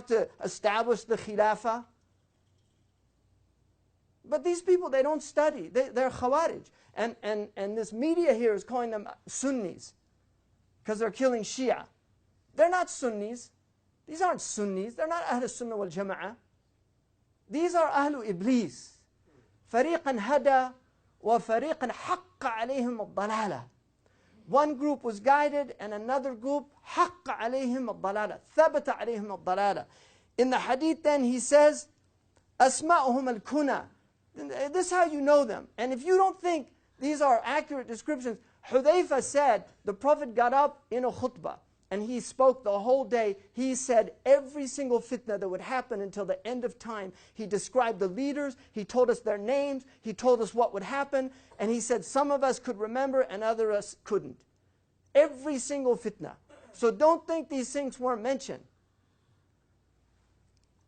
to establish the Khilafah. But these people, they don't study. They're Khawarij. And this media here is calling them Sunnis because they're killing Shia. They're not Sunnis. These aren't Sunnis. They're not Ahl Sunnah wal Jama'ah. These are Ahlu Iblis. فريقا هدى وفريقا حق عليهم الضلالة. One group was guided and another group حق عليهم الضلالة. ثبت عليهم الضلالة. In the hadith then he says, أسماؤهم الكنى. This is how you know them. And if you don't think these are accurate descriptions, Hudayfa said the Prophet got up in a khutbah and he spoke the whole day. He said every single fitna that would happen until the end of time. He described the leaders. He told us their names. He told us what would happen. And he said some of us could remember and others couldn't. Every single fitna. So don't think these things weren't mentioned.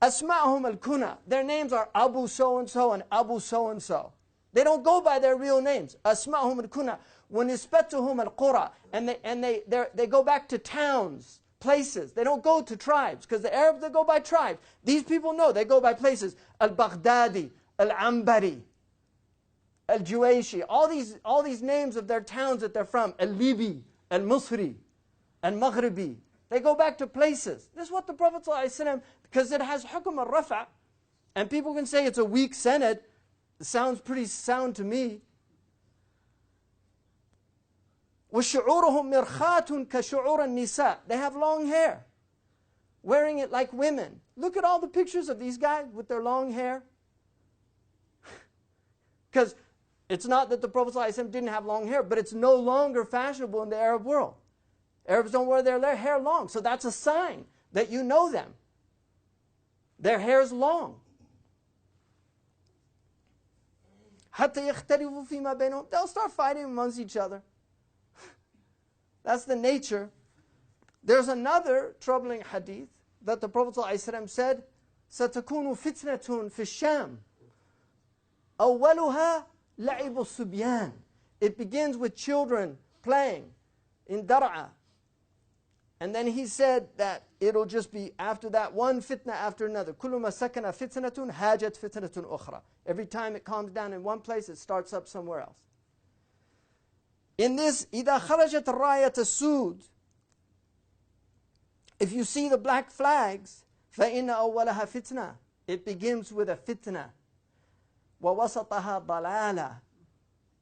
Asma'hum al-kuna. Their names are Abu so-and-so and Abu so-and-so. They don't go by their real names. Asma'hum al-kuna. وَنِسْبَتُهُمْ الْقُرَى. And they go back to towns, places. They don't go to tribes. Because the Arabs, they go by tribes. These people know, they go by places. Al-Baghdadi, Al-Ambari, Al-Juwayshi. All these names of their towns that they're from. Al-Libi, Al-Musri, Al-Maghribi. They go back to places. This is what the Prophet ﷺ, because it has hukum al-rafa, and people can say it's a weak sanad. It sounds pretty sound to me. وَشُعُورُهُمْ مِرْخَاتٌ كَشُعُورَ النِّسَاءِ. They have long hair, wearing it like women. Look at all the pictures of these guys with their long hair. Because it's not that the Prophet ﷺ didn't have long hair, but it's no longer fashionable in the Arab world. Arabs don't wear their hair long, so that's a sign that you know them. Their hair's long. حَتَّى يَخْتَلِفُوا فِي مَا بَيْنَهُمْ. They'll start fighting amongst each other. That's the nature. There's another troubling hadith that the Prophet ﷺ said, سَتَكُونُ فِتْنَةٌ فِي الشَّامِ أَوَّلُهَا لَعِبُ الصُّبْيَانِ. It begins with children playing in Dar'a. And then he said that it'll just be after that one fitna after another. كُلُّ مَا سَكَنَ فِتْنَةٌ هَاجَتْ فِتْنَةٌ أُخْرَى. Every time it calms down in one place, it starts up somewhere else. In this, إِذَا خَرَجَتْ الرَّايَةَ السُّودِ. If you see the black flags, فَإِنَّ أَوَّلَهَا فِتْنَةٌ. It begins with a fitna. وَوَسَطَهَا ضَلَالَةٌ.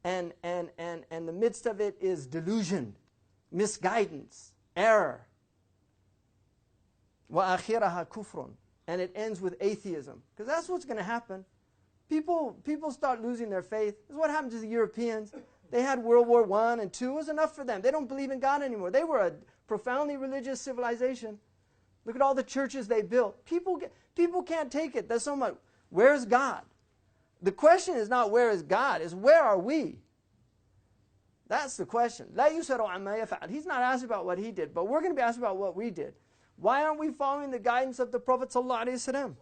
And the midst of it is delusion, misguidance, error. وَآخِرَهَا كُفْرٌ. And it ends with atheism. Because that's what's going to happen. People start losing their faith. This is what happened to the Europeans. They had World War I and II. It was enough for them. They don't believe in God anymore. They were a profoundly religious civilization. Look at all the churches they built. People can't take it. There's so much. Where's God? The question is not where is God, it's where are we? That's the question. لا يسأل عما يفعل. He's not asked about what he did, but we're going to be asked about what we did. Why aren't we following the guidance of the Prophet ﷺ?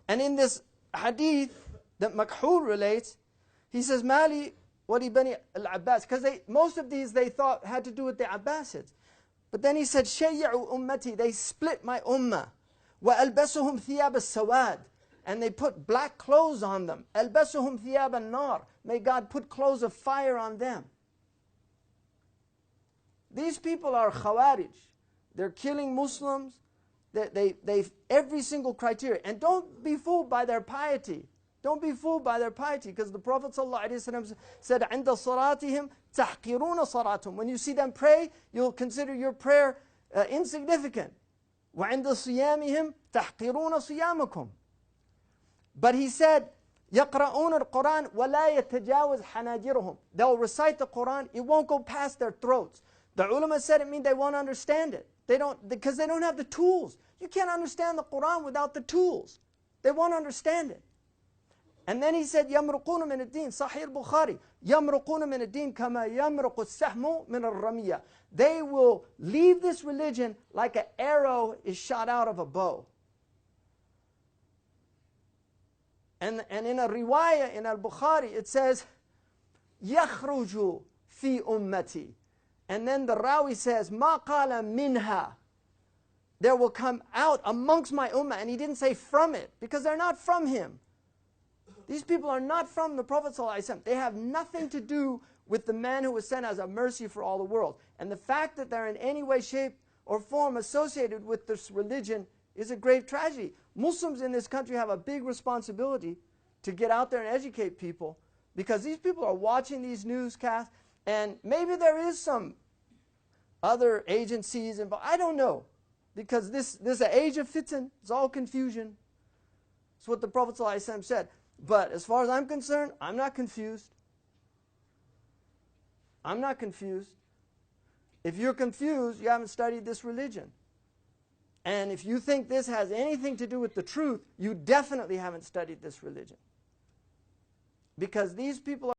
And in this hadith that Makhul relates, he says, Mali wali bani al-Abbas. Because most of these they thought had to do with the Abbasids. But then he said, Shayya'u ummati. They split my ummah. Wa albasuhum thiyab al-sawad. And they put black clothes on them. Albasuhum thiyab al-nar. May God put clothes of fire on them. These people are Khawarij. They're killing Muslims. They've every single criteria. And don't be fooled by their piety. Don't be fooled by their piety, because the Prophet ﷺ said, عند صلاتهم تحقرون صلاتهم. When you see them pray, you'll consider your prayer insignificant. وعند صيامهم تحقرون صيامكم. But he said, يقرؤون القرآن ولا يتجاوز حناجرهم. They'll recite the Quran, it won't go past their throats. The ulama said it means they won't understand it. Because they don't have the tools. You can't understand the Quran without the tools. They won't understand it. And then he said, يَمْرُقُونَ مِنَ الدِّينِ Sahih Bukhari. يَمْرُقُونَ مِنَ الدِّينِ كَمَا يَمْرُقُ السَّحْمُ مِنَ الرَّمِيَّةِ. They will leave this religion like an arrow is shot out of a bow. And in a riwayah in al-Bukhari, it says, يَخْرُجُ فِي أُمَّتِي. And then the Rawi says, مَا قَالَ مِنْهَا. there will come out amongst my ummah, and he didn't say from it, because they're not from him. These people are not from the Prophet ﷺ. They have nothing to do with the man who was sent as a mercy for all the world. And the fact that they're in any way, shape, or form associated with this religion is a grave tragedy. Muslims in this country have a big responsibility to get out there and educate people, because these people are watching these newscasts, and maybe there is some other agencies involved. I don't know, because this is an age of fitan. It's all confusion. It's what the Prophet ﷺ said. But as far as I'm concerned, I'm not confused. I'm not confused. If you're confused, you haven't studied this religion. And if you think this has anything to do with the truth, you definitely haven't studied this religion. Because these people